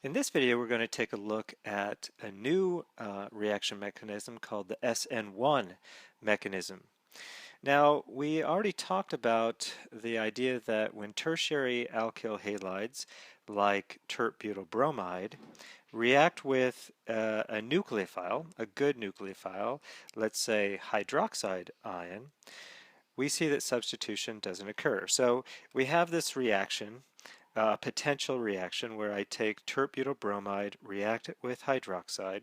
In this video, we're going to take a look at a new reaction mechanism called the SN1 mechanism. Now, we already talked about the idea that when tertiary alkyl halides, like tert-butyl bromide, react with a nucleophile, a good nucleophile, let's say hydroxide ion, we see that substitution doesn't occur. So we have this reaction, potential reaction, where I take tert-butyl bromide, react it with hydroxide,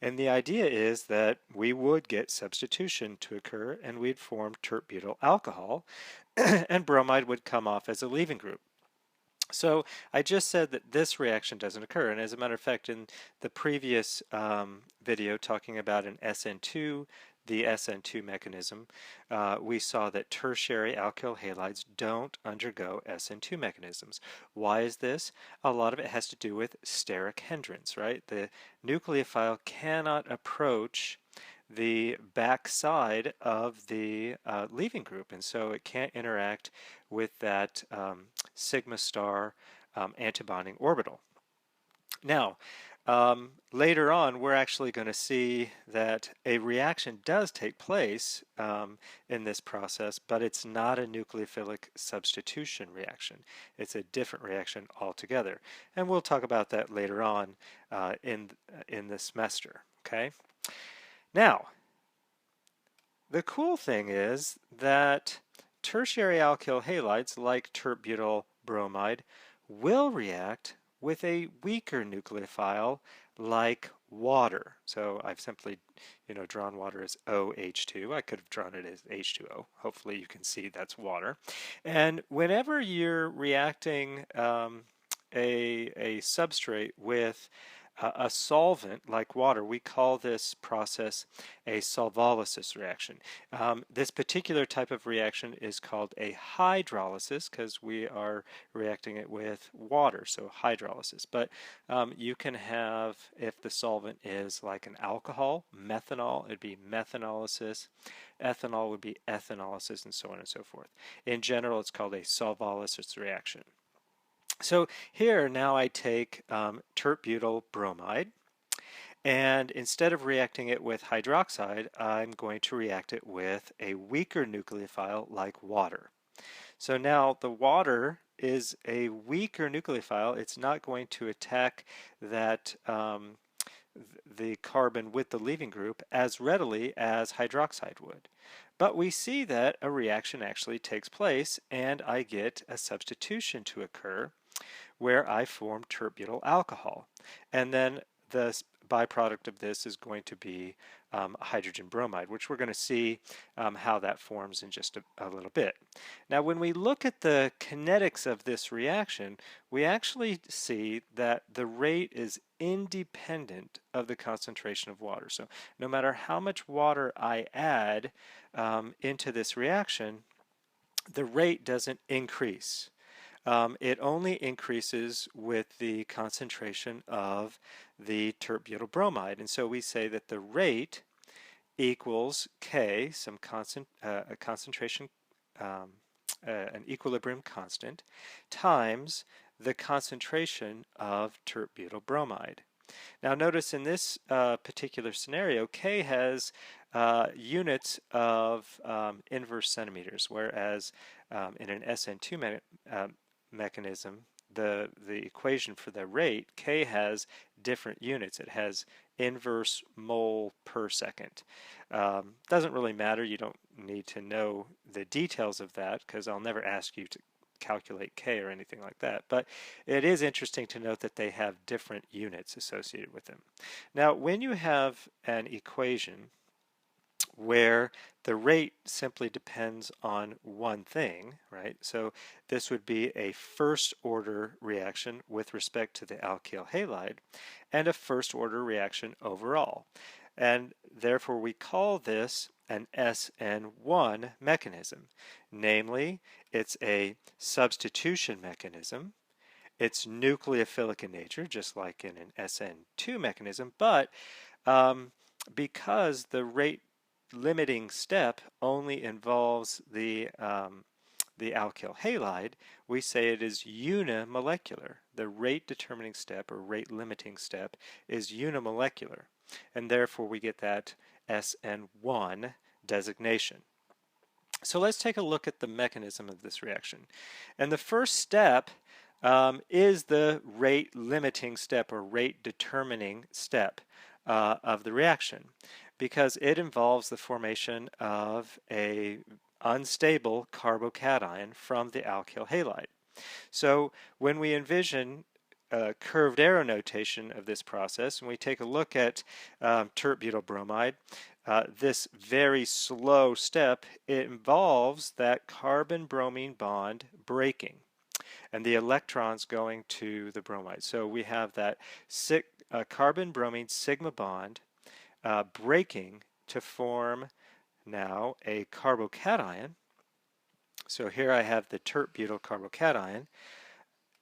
and the idea is that we would get substitution to occur and we'd form tert-butyl alcohol and bromide would come off as a leaving group. So I just said that this reaction doesn't occur, and as a matter of fact, in the previous video talking about an SN2, the SN2 mechanism, we saw that tertiary alkyl halides don't undergo SN2 mechanisms. Why is this? A lot of it has to do with steric hindrance, right? The nucleophile cannot approach the back side of the leaving group, and so it can't interact with that sigma star antibonding orbital. Now, later on, we're actually going to see that a reaction does take place in this process, but it's not a nucleophilic substitution reaction. It's a different reaction altogether, and we'll talk about that later on in the semester. Okay. Now, the cool thing is that tertiary alkyl halides, like tert-butyl bromide, will react with a weaker nucleophile like water. So I've simply, drawn water as OH2. I could have drawn it as H2O. Hopefully you can see that's water. And whenever you're reacting a substrate with a solvent like water, we call this process a solvolysis reaction. This particular type of reaction is called a hydrolysis because we are reacting it with water, so hydrolysis. But you can have, if the solvent is like an alcohol, methanol, it'd be methanolysis, ethanol would be ethanolysis, and so on and so forth. In general, it's called a solvolysis reaction. So here now I take tert-butyl bromide, and instead of reacting it with hydroxide, I'm going to react it with a weaker nucleophile like water. So now the water is a weaker nucleophile. It's not going to attack that the carbon with the leaving group as readily as hydroxide would. But we see that a reaction actually takes place and I get a substitution to occur where I form tert-butyl alcohol. And then the byproduct of this is going to be hydrogen bromide, which we're going to see how that forms in just a little bit. Now, when we look at the kinetics of this reaction, we actually see that the rate is independent of the concentration of water. So no matter how much water I add into this reaction, the rate doesn't increase. It only increases with the concentration of the tert-butyl bromide. And so we say that the rate equals K, some a concentration, an equilibrium constant, times the concentration of tert-butyl bromide. Now notice in this particular scenario, K has units of inverse centimeters, whereas in an SN2 mechanism, the equation for the rate, K has different units. It has inverse mole per second. Doesn't really matter. You don't need to know the details of that because I'll never ask you to calculate K or anything like that. But it is interesting to note that they have different units associated with them. Now, when you have an equation where the rate simply depends on one thing, right? So this would be a first order reaction with respect to the alkyl halide and a first order reaction overall. And therefore we call this an SN1 mechanism. Namely, it's a substitution mechanism. It's nucleophilic in nature, just like in an SN2 mechanism, but because the rate limiting step only involves the the alkyl halide, we say it is unimolecular. The rate determining step or rate limiting step is unimolecular, and therefore we get that SN1 designation. So let's take a look at the mechanism of this reaction. And the first step is the rate limiting step or rate determining step of the reaction, because it involves the formation of a unstable carbocation from the alkyl halide. So when we envision a curved arrow notation of this process, and we take a look at tert-butyl bromide, this very slow step, it involves that carbon-bromine bond breaking and the electrons going to the bromide. So we have that carbon-bromine sigma bond breaking to form now a carbocation. So here I have the tert-butyl carbocation,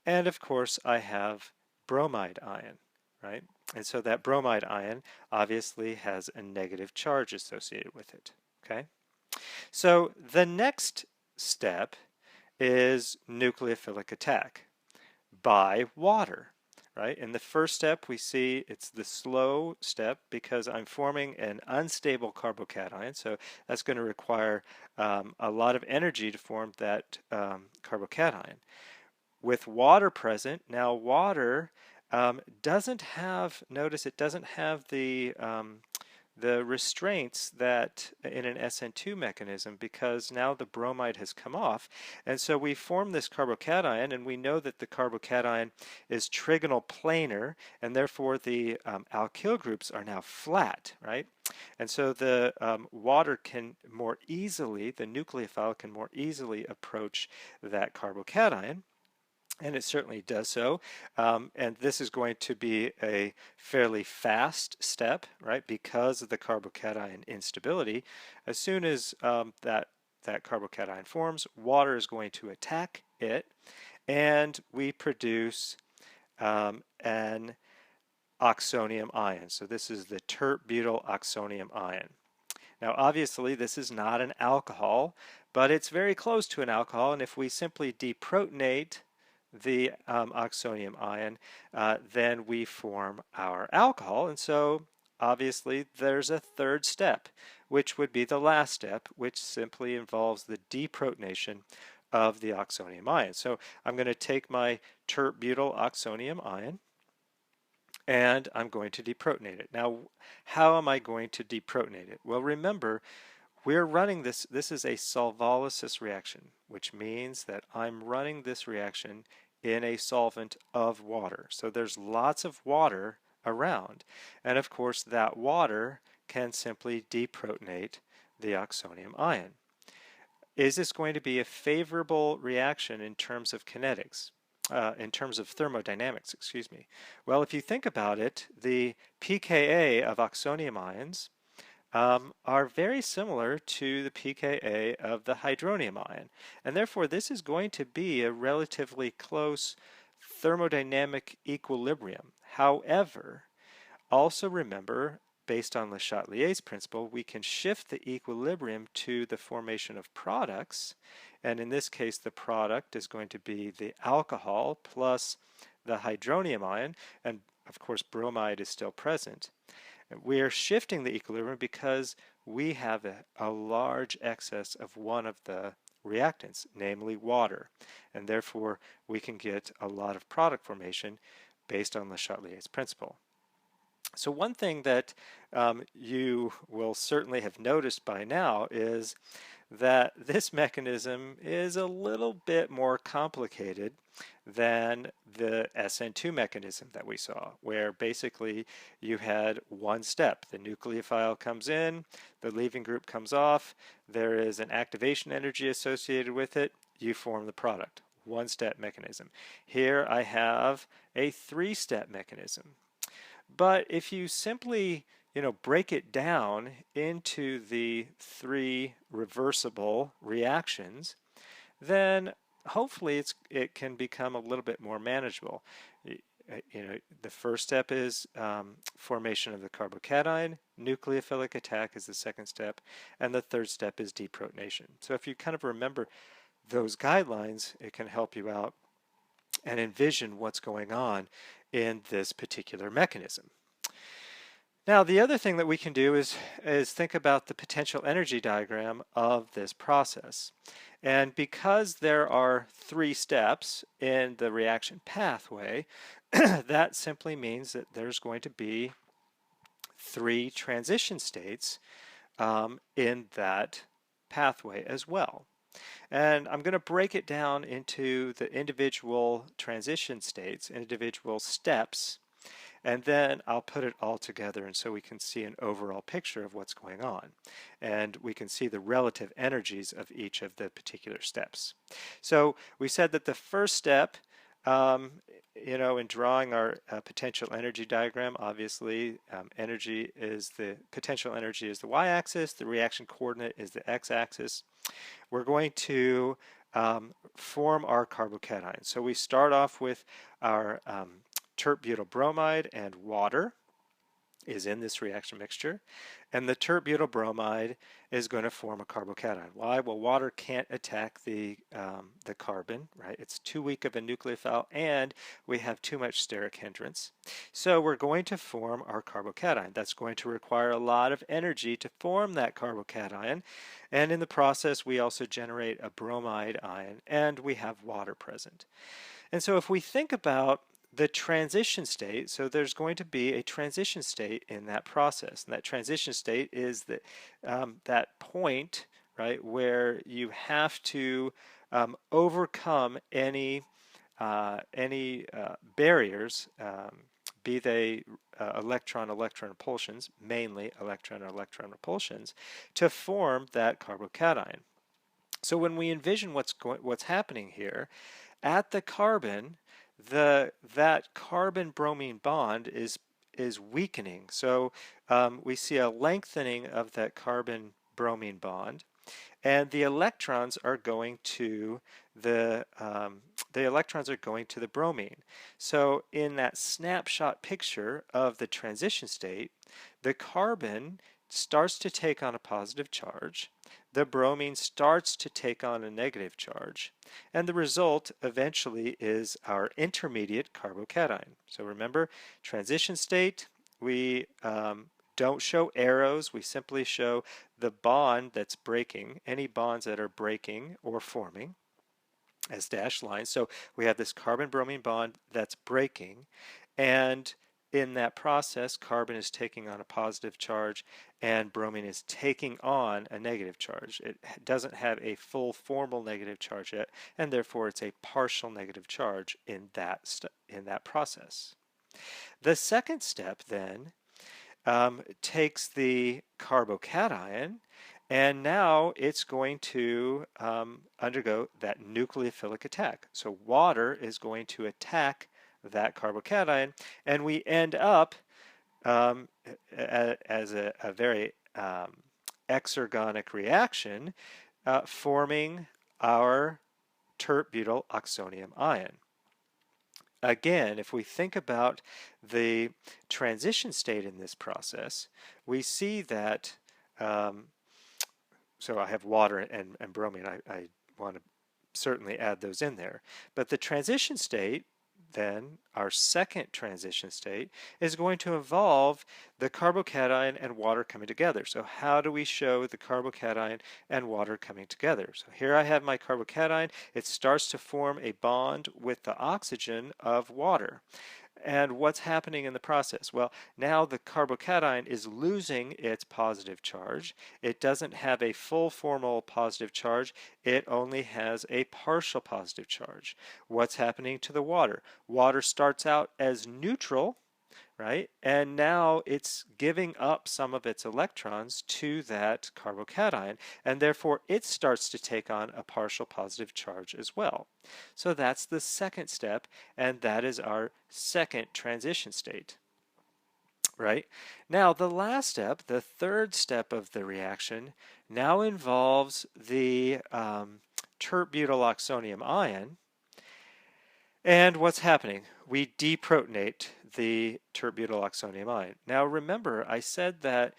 and of course I have bromide ion, right? And so that bromide ion obviously has a negative charge associated with it, okay? So the next step is nucleophilic attack by water, right? In the first step, we see it's the slow step because I'm forming an unstable carbocation, so that's going to require a lot of energy to form that carbocation. With water present, now water doesn't have, notice it doesn't have the restraints that in an SN2 mechanism, because now the bromide has come off, and so we form this carbocation, and we know that the carbocation is trigonal planar, and therefore the alkyl groups are now flat, right? And so the water can more easily, the nucleophile can more easily approach that carbocation. And it certainly does so. And this is going to be a fairly fast step, right? Because of the carbocation instability. As soon as that carbocation forms, water is going to attack it, and we produce an oxonium ion. So this is the tert-butyl oxonium ion. Now obviously this is not an alcohol, but it's very close to an alcohol, and if we simply deprotonate the oxonium ion, then we form our alcohol. And so obviously there's a third step, which would be the last step, which simply involves the deprotonation of the oxonium ion. So I'm going to take my tert-butyl oxonium ion, and I'm going to deprotonate it. Now, how am I going to deprotonate it? Well, remember, we're running this is a solvolysis reaction, which means that I'm running this reaction in a solvent of water. So there's lots of water around, and of course that water can simply deprotonate the oxonium ion. Is this going to be a favorable reaction in terms of kinetics? In terms of thermodynamics, excuse me. Well, if you think about it, the pKa of oxonium ions are very similar to the pKa of the hydronium ion, and therefore this is going to be a relatively close thermodynamic equilibrium. However, also remember, based on Le Chatelier's principle, we can shift the equilibrium to the formation of products, and in this case the product is going to be the alcohol plus the hydronium ion, and of course bromide is still present. We are shifting the equilibrium because we have a large excess of one of the reactants, namely water, and therefore we can get a lot of product formation based on Le Chatelier's principle. So one thing that you will certainly have noticed by now is that this mechanism is a little bit more complicated than the SN2 mechanism that we saw, where basically you had one step. The nucleophile comes in, the leaving group comes off, there is an activation energy associated with it, you form the product. One-step mechanism. Here I have a three-step mechanism. But if you simply break it down into the three reversible reactions, then hopefully it can become a little bit more manageable. The first step is formation of the carbocation, nucleophilic attack is the second step, and the third step is deprotonation. So if you kind of remember those guidelines, it can help you out and envision what's going on in this particular mechanism. Now, the other thing that we can do is think about the potential energy diagram of this process. And because there are 3 steps in the reaction pathway, that simply means that there's going to be 3 transition states in that pathway as well. And I'm going to break it down into the individual transition states, individual steps, and then I'll put it all together, and so we can see an overall picture of what's going on. And we can see the relative energies of each of the particular steps. So we said that the first step, in drawing our potential energy diagram, obviously potential energy is the y-axis, the reaction coordinate is the x-axis. We're going to form our carbocation. So we start off with our tert-butyl bromide, and water is in this reaction mixture, and the tert-butyl bromide is going to form a carbocation. Why? Well, water can't attack the carbon, right? It's too weak of a nucleophile, and we have too much steric hindrance. So we're going to form our carbocation. That's going to require a lot of energy to form that carbocation, and in the process we also generate a bromide ion, and we have water present. And so if we think about the transition state, so there's going to be a transition state in that process, and that transition state is that point, right, where you have to overcome any barriers, be they electron-electron repulsions, mainly electron-electron repulsions, to form that carbocation. So when we envision what's happening here, at the carbon, that carbon-bromine bond is weakening. So we see a lengthening of that carbon-bromine bond, and the electrons are going to the bromine. So in that snapshot picture of the transition state, the carbon starts to take on a positive charge, the bromine starts to take on a negative charge, and the result eventually is our intermediate carbocation. So remember, transition state, we don't show arrows, we simply show the bond that's breaking, any bonds that are breaking or forming as dashed lines. So we have this carbon-bromine bond that's breaking, and in that process, carbon is taking on a positive charge and bromine is taking on a negative charge. It doesn't have a full formal negative charge yet, and therefore it's a partial negative charge in that process. The second step then takes the carbocation, and now it's going to undergo that nucleophilic attack. So water is going to attack that carbocation, and we end up as a very exergonic reaction forming our tert-butyl oxonium ion. Again, if we think about the transition state in this process, we see that, so I have water and bromine, I want to certainly add those in there, but the transition state, then our second transition state, is going to involve the carbocation and water coming together. So how do we show the carbocation and water coming together? So here I have my carbocation. It starts to form a bond with the oxygen of water. And what's happening in the process? Well, now the carbocation is losing its positive charge. It doesn't have a full formal positive charge. It only has a partial positive charge. What's happening to the water? Water starts out as neutral, right? And now it's giving up some of its electrons to that carbocation, and therefore it starts to take on a partial positive charge as well. So that's the second step, and that is our second transition state. Right? Now the last step, the third step of the reaction, now involves the tert-butyl oxonium ion. And what's happening? We deprotonate the tert-butyl oxonium ion. Now remember, I said that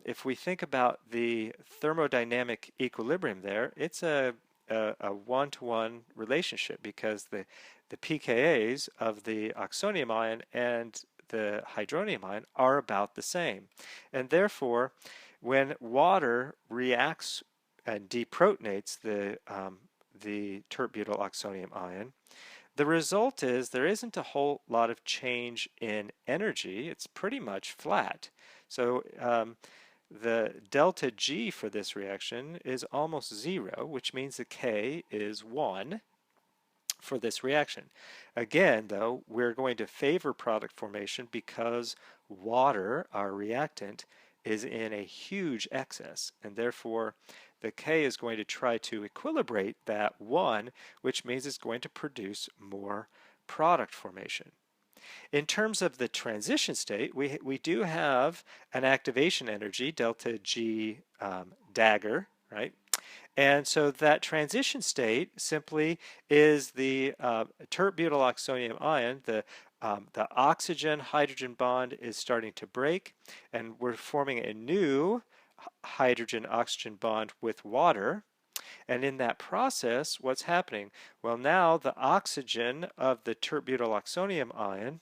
if we think about the thermodynamic equilibrium there, it's a a one-to-one relationship because the pKa's of the oxonium ion and the hydronium ion are about the same. And therefore, when water reacts and deprotonates the tert-butyl oxonium ion, the result is there isn't a whole lot of change in energy. It's pretty much flat. So the delta G for this reaction is almost 0, which means the K is 1 for this reaction. Again, though, we're going to favor product formation because water, our reactant, is in a huge excess, and therefore the K is going to try to equilibrate that 1, which means it's going to produce more product formation. In terms of the transition state, we do have an activation energy, delta G dagger, right? And so that transition state simply is the tert-butyl oxonium ion, the oxygen-hydrogen bond is starting to break, and we're forming a new hydrogen-oxygen bond with water. And in that process, what's happening? Well, now the oxygen of the tert-butyl oxonium ion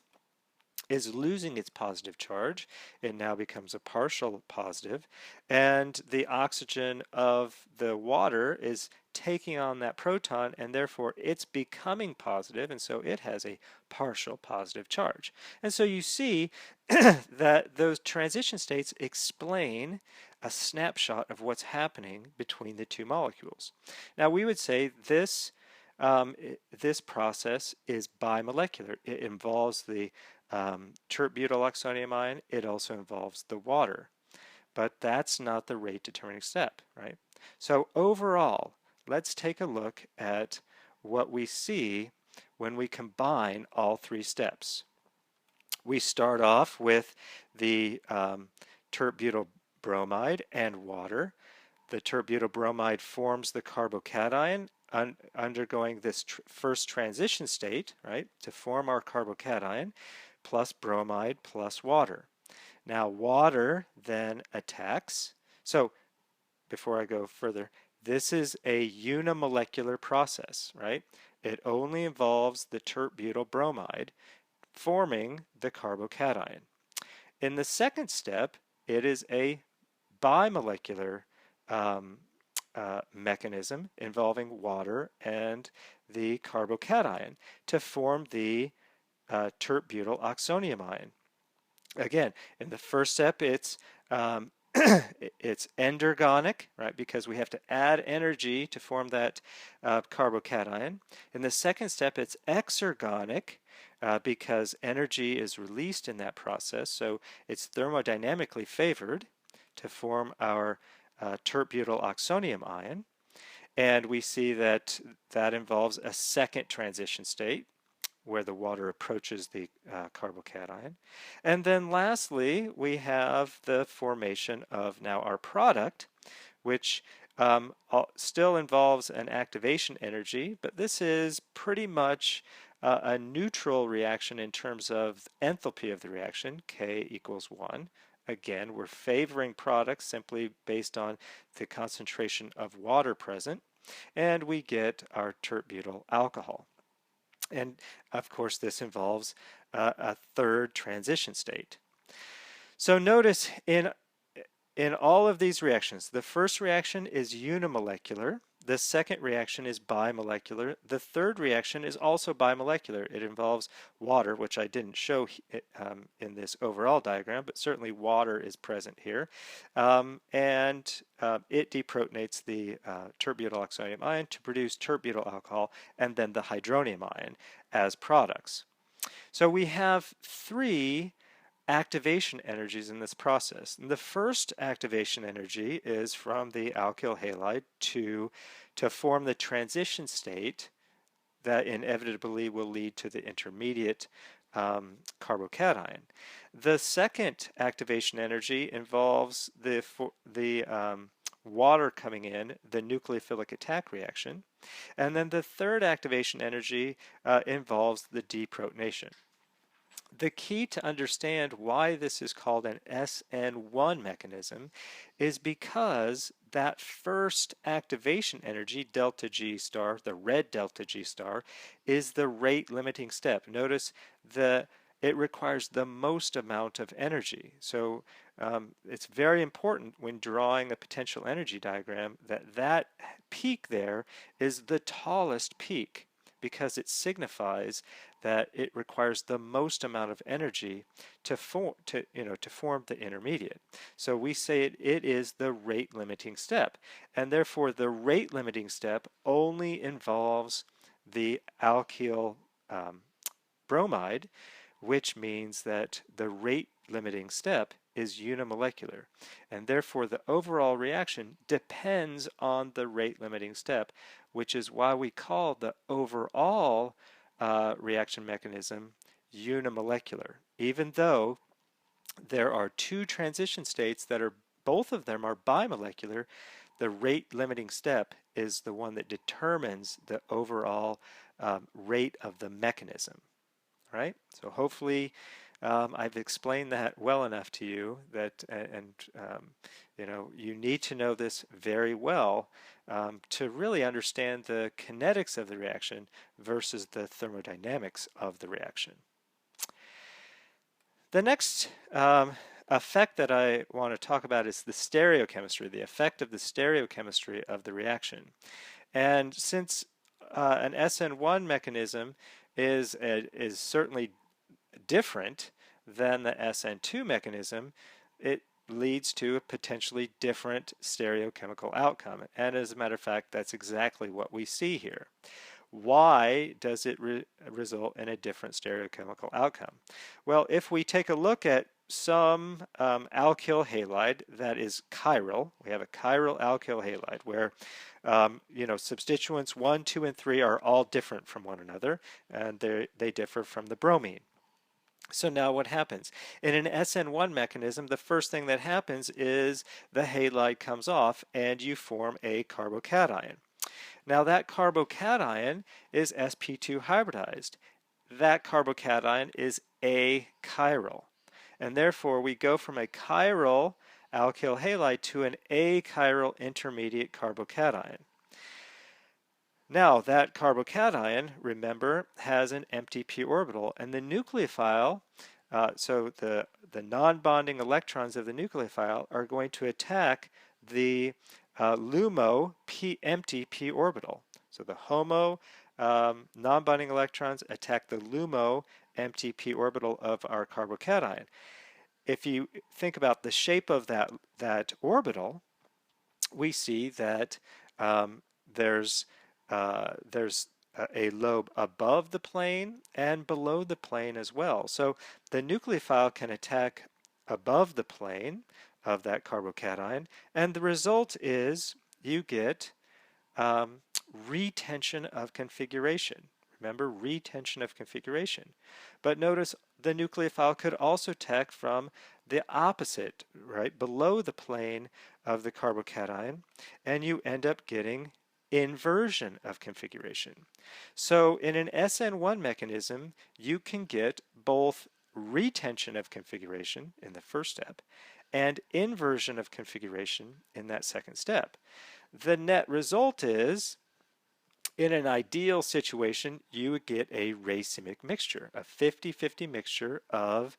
is losing its positive charge. It now becomes a partial positive, and the oxygen of the water is taking on that proton, and therefore it's becoming positive, and so it has a partial positive charge. And so you see that those transition states explain a snapshot of what's happening between the two molecules. Now we would say this this process is bimolecular. It involves the tert-butyl oxonium ion. It also involves the water. But that's not the rate determining step, right? So overall, let's take a look at what we see when we combine all three steps. We start off with the tert-butyl bromide and water. The tert-butyl bromide forms the carbocation undergoing this first transition state, right, to form our carbocation, plus bromide plus water. Now water then attacks. So before I go further, this is a unimolecular process, right? It only involves the tert-butyl bromide forming the carbocation. In the second step, it is a bimolecular mechanism involving water and the carbocation to form the tert-butyl oxonium ion. Again, in the first step, it's it's endergonic, right? Because we have to add energy to form that carbocation. In the second step, it's exergonic because energy is released in that process, so it's thermodynamically favored to form our tert-butyl oxonium ion. And we see that that involves a second transition state where the water approaches the carbocation. And then lastly, we have the formation of now our product, which still involves an activation energy, but this is pretty much a neutral reaction in terms of enthalpy of the reaction, K equals 1. Again, we're favoring products simply based on the concentration of water present, and we get our tert-butyl alcohol. And of course, this involves a third transition state. So notice in all of these reactions, the first reaction is unimolecular. The second reaction is bimolecular. The third reaction is also bimolecular. It involves water, which I didn't show in this overall diagram, but certainly water is present here. And it deprotonates the tert-butyl oxonium ion to produce tert-butyl alcohol and then the hydronium ion as products. So we have three activation energies in this process. And the first activation energy is from the alkyl halide to form the transition state that inevitably will lead to the intermediate carbocation. The second activation energy involves the water coming in, the nucleophilic attack reaction. And then the third activation energy involves the deprotonation. the key to understand why this is called an SN1 mechanism is because that first activation energy, delta G star, the red delta G star, is the rate limiting step. Notice it requires the most amount of energy. So it's very important when drawing a potential energy diagram that that peak there is the tallest peak, because it signifies that it requires the most amount of energy to form the intermediate. So we say it is the rate limiting step, and therefore the rate limiting step only involves the alkyl bromide, which means that the rate limiting step is unimolecular, and therefore the overall reaction depends on the rate limiting step, which is why we call the overall reaction mechanism unimolecular, even though there are two transition states that are, both of them are bimolecular. The rate limiting step is the one that determines the overall rate of the mechanism. Right? So hopefully I've explained that well enough to you that, and you need to know this very well to really understand the kinetics of the reaction versus the thermodynamics of the reaction. The next effect that I want to talk about is the stereochemistry, the effect of the stereochemistry of the reaction. And since an SN1 mechanism is certainly different than the SN2 mechanism, it leads to a potentially different stereochemical outcome. And as a matter of fact, that's exactly what we see here. Why does it result in a different stereochemical outcome? Well, if we take a look at some alkyl halide that is chiral, we have a chiral alkyl halide where substituents 1, 2, and 3 are all different from one another, and they differ from the bromine. So now what happens? In an SN1 mechanism, the first thing that happens is the halide comes off and you form a carbocation. Now that carbocation is sp2 hybridized. That carbocation is achiral. And therefore we go from a chiral alkyl halide to an achiral intermediate carbocation. Now that carbocation, remember, has an empty p orbital, and the nucleophile, so the non-bonding electrons of the nucleophile are going to attack the LUMO empty p orbital. So the HOMO non-bonding electrons attack the LUMO empty p orbital of our carbocation. If you think about the shape of that orbital, we see that there's a lobe above the plane and below the plane as well. So the nucleophile can attack above the plane of that carbocation, and the result is you get retention of configuration. Remember, retention of configuration. But notice the nucleophile could also attack from the opposite, right, below the plane of the carbocation, and you end up getting inversion of configuration. So in an SN1 mechanism, you can get both retention of configuration in the first step and inversion of configuration in that second step. The net result is, in an ideal situation, you would get a racemic mixture, a 50-50 mixture of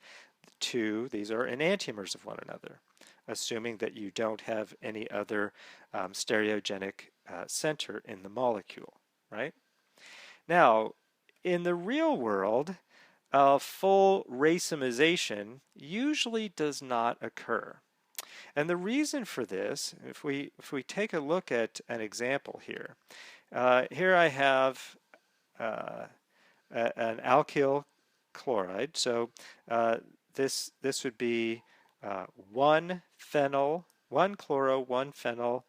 two, these are enantiomers of one another, assuming that you don't have any other stereogenic center in the molecule, right? Now, in the real world, full racemization usually does not occur. And the reason for this, if we take a look at an example here, here I have an alkyl chloride. So this would be 1-phenyl, 1-chloro, 1-phenyl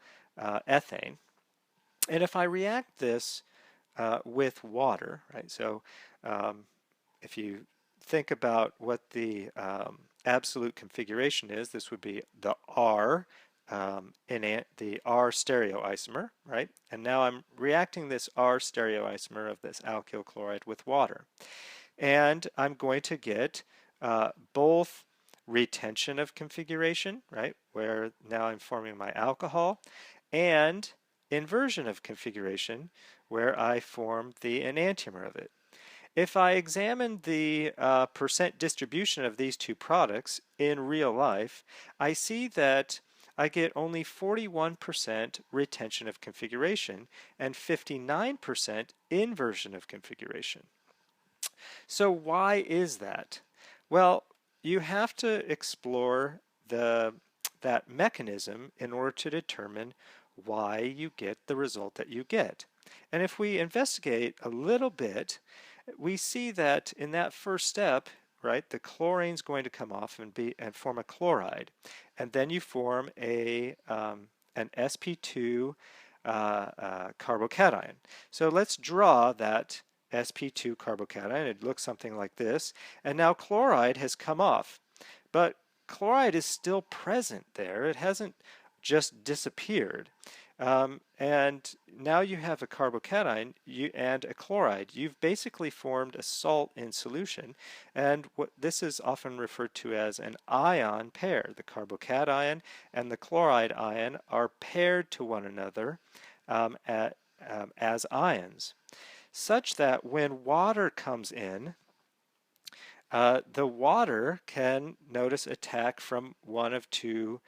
ethane. And if I react this with water, right? So if you think about what the absolute configuration is, this would be the R in the R stereoisomer, right? And now I'm reacting this R stereoisomer of this alkyl chloride with water. And I'm going to get both retention of configuration, right, where now I'm forming my alcohol, and inversion of configuration, where I form the enantiomer of it. If I examine the percent distribution of these two products in real life, I see that I get only 41% retention of configuration and 59% inversion of configuration. So why is that? Well, you have to explore that mechanism in order to determine why you get the result that you get. And if we investigate a little bit, we see that in that first step, right, the chlorine is going to come off and form a chloride, and then you form an sp2 carbocation. So let's draw that sp2 carbocation. It looks something like this, and now chloride has come off, but chloride is still present there. It hasn't just disappeared. And now you have a carbocation and a chloride. You've basically formed a salt in solution, and what this is often referred to as an ion pair. The carbocation and the chloride ion are paired to one another as ions, such that when water comes in, the water can, notice, attack from one of two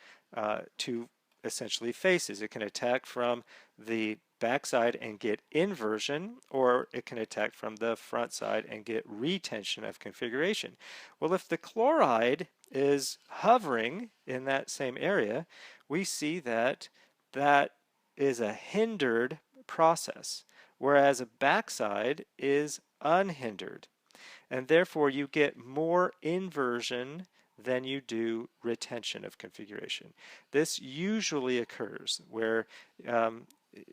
essentially faces. It can attack from the backside and get inversion, or it can attack from the front side and get retention of configuration. Well, if the chloride is hovering in that same area, we see that that is a hindered process, whereas a backside is unhindered. And therefore you get more inversion than you do retention of configuration. This usually occurs where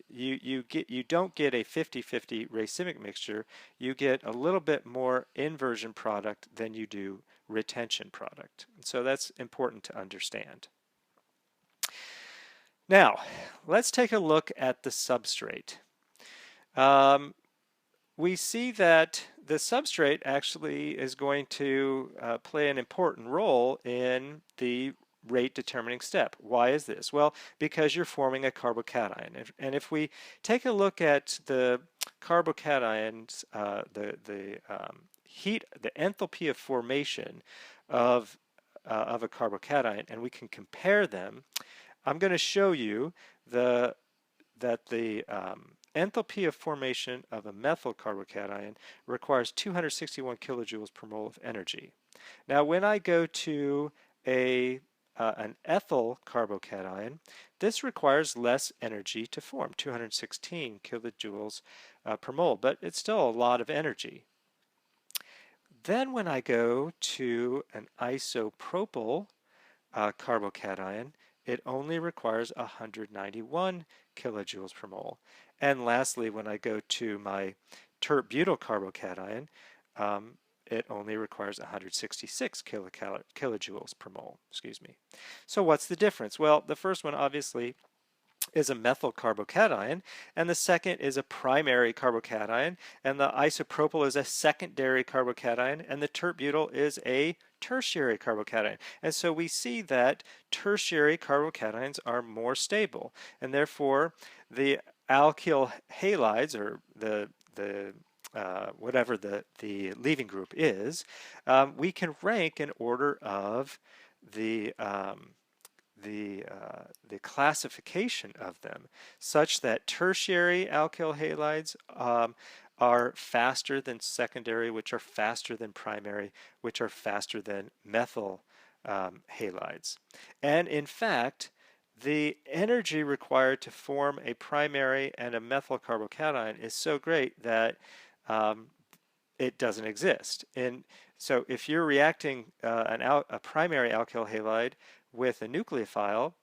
you don't get a 50-50 racemic mixture. You get a little bit more inversion product than you do retention product. So that's important to understand. Now, let's take a look at the substrate. We see that the substrate actually is going to play an important role in the rate determining step. Why is this? Well, because you're forming a carbocation. And if we take a look at the carbocations, the enthalpy of formation of a carbocation, and we can compare them, I'm going to show you that the enthalpy of formation of a methyl carbocation requires 261 kilojoules per mole of energy. Now, when I go to an ethyl carbocation, this requires less energy to form, 216 kilojoules per mole, but it's still a lot of energy. Then when I go to an isopropyl carbocation, it only requires 191 kilojoules per mole. And lastly, when I go to my tert-butyl carbocation, it only requires 166 kilojoules per mole. Excuse me. So what's the difference? Well, the first one obviously is a methyl carbocation, and the second is a primary carbocation, and the isopropyl is a secondary carbocation, and the tert-butyl is a tertiary carbocation. And so we see that tertiary carbocations are more stable, and therefore the alkyl halides, or whatever the leaving group is, we can rank in order of the classification of them, such that tertiary alkyl halides are faster than secondary, which are faster than primary, which are faster than methyl halides. And in fact, the energy required to form a primary and a methyl carbocation is so great that it doesn't exist. And so if you're reacting a primary alkyl halide with a nucleophile,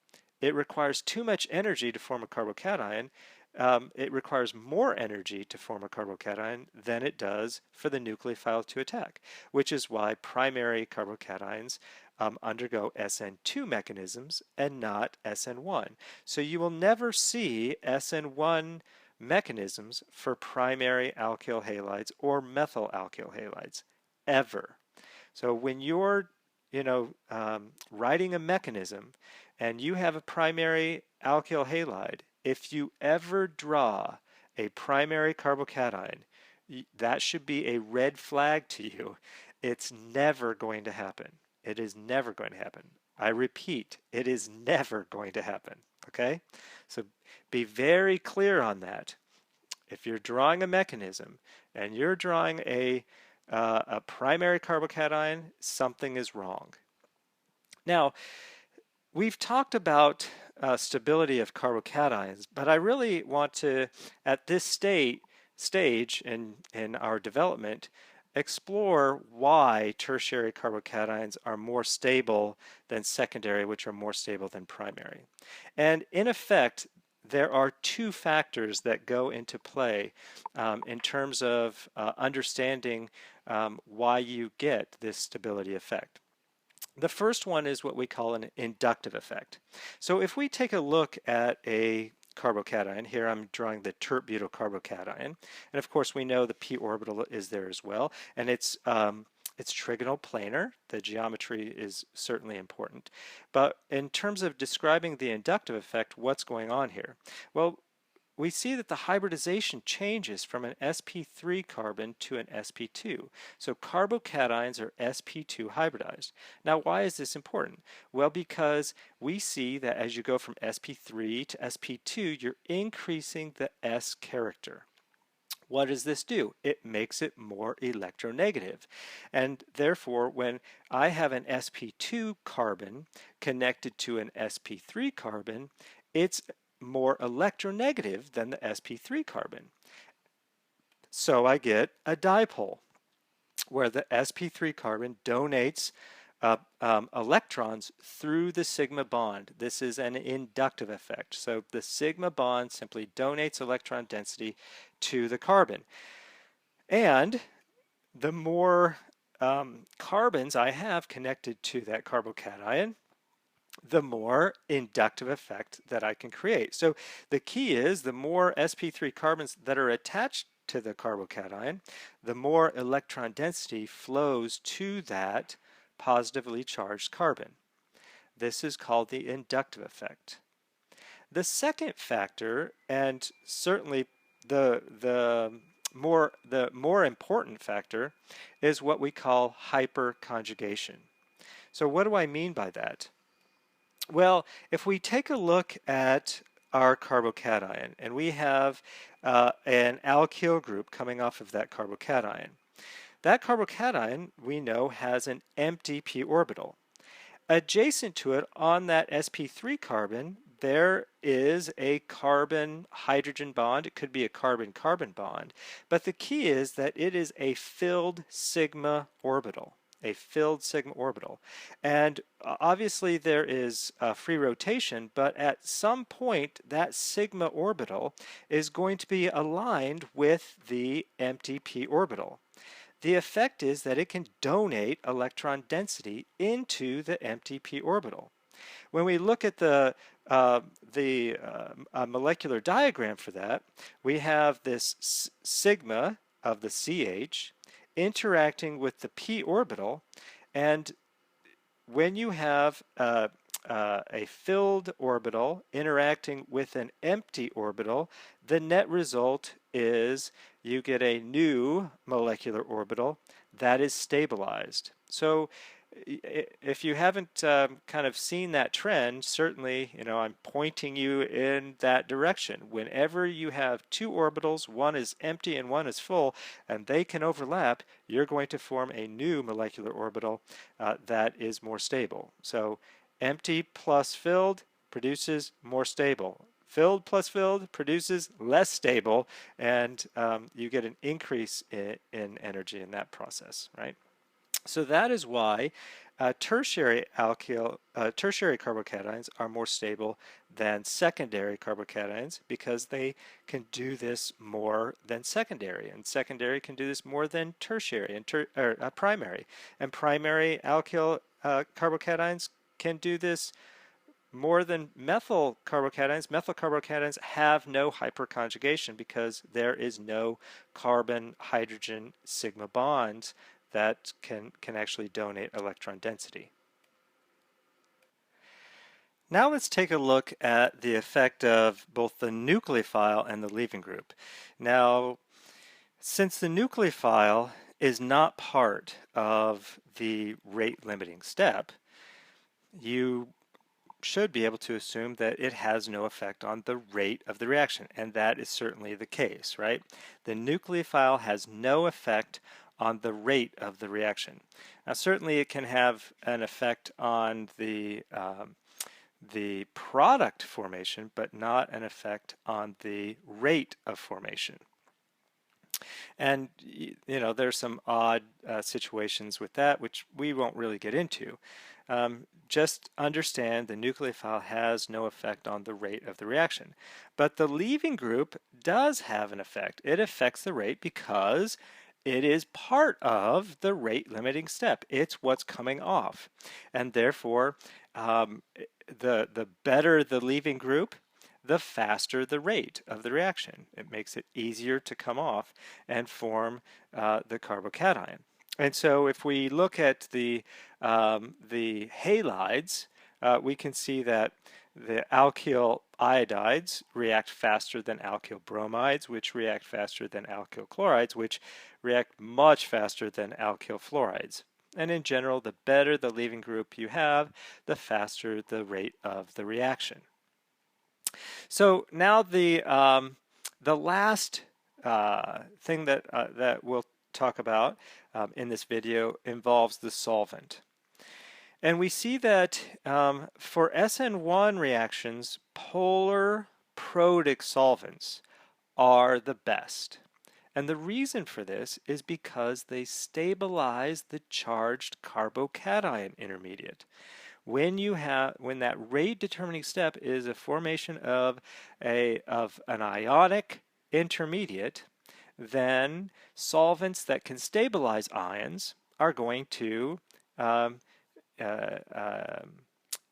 it requires too much energy to form a carbocation. It requires more energy to form a carbocation than it does for the nucleophile to attack, which is why primary carbocations undergo SN2 mechanisms and not SN1. So you will never see SN1 mechanisms for primary alkyl halides or methyl alkyl halides, ever. So when you're, writing a mechanism and you have a primary alkyl halide, if you ever draw a primary carbocation, that should be a red flag to you. It's never going to happen. It is never going to happen. I repeat, it is never going to happen. Okay? So be very clear on that. If you're drawing a mechanism and you're drawing a primary carbocation, something is wrong. Now, we've talked about stability of carbocations, but I really want to, at this stage in our development, explore why tertiary carbocations are more stable than secondary, which are more stable than primary. And in effect, there are two factors that go into play in terms of understanding why you get this stability effect. The first one is what we call an inductive effect. So if we take a look at a carbocation, here I'm drawing the tert-butyl carbocation, and of course we know the p orbital is there as well, and it's trigonal planar. The geometry is certainly important. But in terms of describing the inductive effect, what's going on here? Well, we see that the hybridization changes from an sp3 carbon to an sp2. So carbocations are sp2 hybridized. Now, why is this important? Well, because we see that as you go from sp3 to sp2, you're increasing the S character. What does this do? It makes it more electronegative. And therefore, when I have an sp2 carbon connected to an sp3 carbon, it's more electronegative than the sp3 carbon. So I get a dipole where the sp3 carbon donates electrons through the sigma bond. This is an inductive effect. So the sigma bond simply donates electron density to the carbon. And the more carbons I have connected to that carbocation, the more inductive effect that I can create. So the key is the more sp3 carbons that are attached to the carbocation, the more electron density flows to that positively charged carbon. This is called the inductive effect. The second factor, and certainly the more important factor, is what we call hyperconjugation. So what do I mean by that? Well, if we take a look at our carbocation and we have an alkyl group coming off of that carbocation we know has an empty p orbital. Adjacent to it on that sp3 carbon, there is a carbon-hydrogen bond. It could be a carbon-carbon bond, but the key is that it is a filled sigma orbital. A filled sigma orbital. And obviously there is free rotation, but at some point that sigma orbital is going to be aligned with the empty p orbital. The effect is that it can donate electron density into the empty p orbital. When we look at the molecular diagram for that, we have this sigma of the CH interacting with the p orbital, and when you have a filled orbital interacting with an empty orbital, the net result is you get a new molecular orbital that is stabilized. So if you haven't kind of seen that trend, certainly, I'm pointing you in that direction. Whenever you have two orbitals, one is empty and one is full, and they can overlap, you're going to form a new molecular orbital that is more stable. So empty plus filled produces more stable. Filled plus filled produces less stable, and you get an increase in energy in that process, right? So that is why tertiary carbocations are more stable than secondary carbocations, because they can do this more than secondary, and secondary can do this more than tertiary and primary. And primary alkyl carbocations can do this more than methyl carbocations. Methyl carbocations have no hyperconjugation because there is no carbon-hydrogen sigma bond that can actually donate electron density. Now let's take a look at the effect of both the nucleophile and the leaving group. Now, since the nucleophile is not part of the rate limiting step, you should be able to assume that it has no effect on the rate of the reaction, and that is certainly the case, right? The nucleophile has no effect on the rate of the reaction. Now certainly it can have an effect on the product formation, but not an effect on the rate of formation. And there's some odd situations with that, which we won't really get into. Just understand the nucleophile has no effect on the rate of the reaction. But the leaving group does have an effect. It affects the rate because it is part of the rate limiting step. It's what's coming off. And therefore, the better the leaving group, the faster the rate of the reaction. It makes it easier to come off and form the carbocation. And so if we look at the halides, we can see that the alkyl iodides react faster than alkyl bromides, which react faster than alkyl chlorides, which react much faster than alkyl fluorides. And in general, the better the leaving group you have, the faster the rate of the reaction. So now the last thing that we'll talk about in this video involves the solvent. And we see that for SN1 reactions, polar protic solvents are the best. And the reason for this is because they stabilize the charged carbocation intermediate. When that rate determining step is a formation of an ionic intermediate, then solvents that can stabilize ions are going to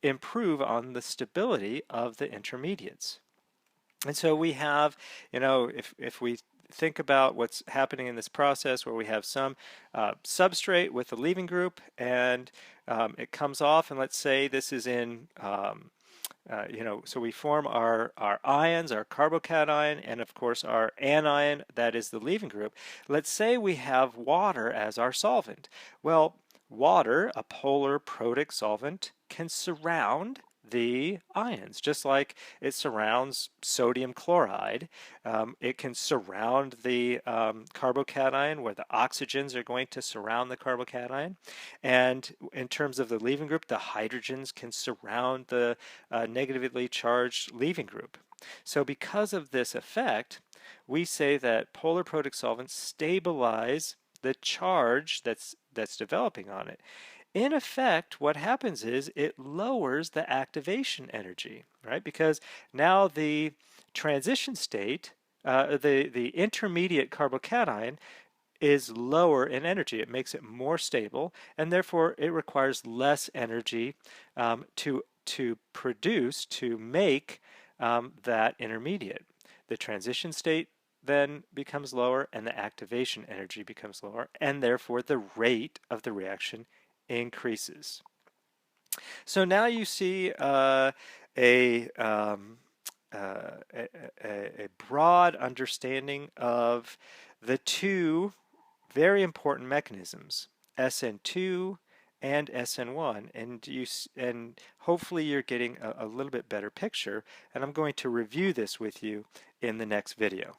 improve on the stability of the intermediates. And so we have, if we think about what's happening in this process where we have some substrate with a leaving group and it comes off, and let's say this is in, so we form our ions, our carbocation, and of course our anion, that is the leaving group. Let's say we have water as our solvent. Well, water, a polar protic solvent, can surround the ions, just like it surrounds sodium chloride. It can surround the carbocation, where the oxygens are going to surround the carbocation. And in terms of the leaving group, the hydrogens can surround the negatively charged leaving group. So because of this effect, we say that polar protic solvents stabilize the charge that's developing on it. In effect, what happens is it lowers the activation energy, right? Because now the transition state, the intermediate carbocation, is lower in energy. It makes it more stable, and therefore it requires less energy to produce, to make that intermediate. The transition state then becomes lower, and the activation energy becomes lower, and therefore the rate of the reaction increases. So now you see a broad understanding of the two very important mechanisms, SN2 and SN1, and hopefully you're getting a little bit better picture, and I'm going to review this with you in the next video.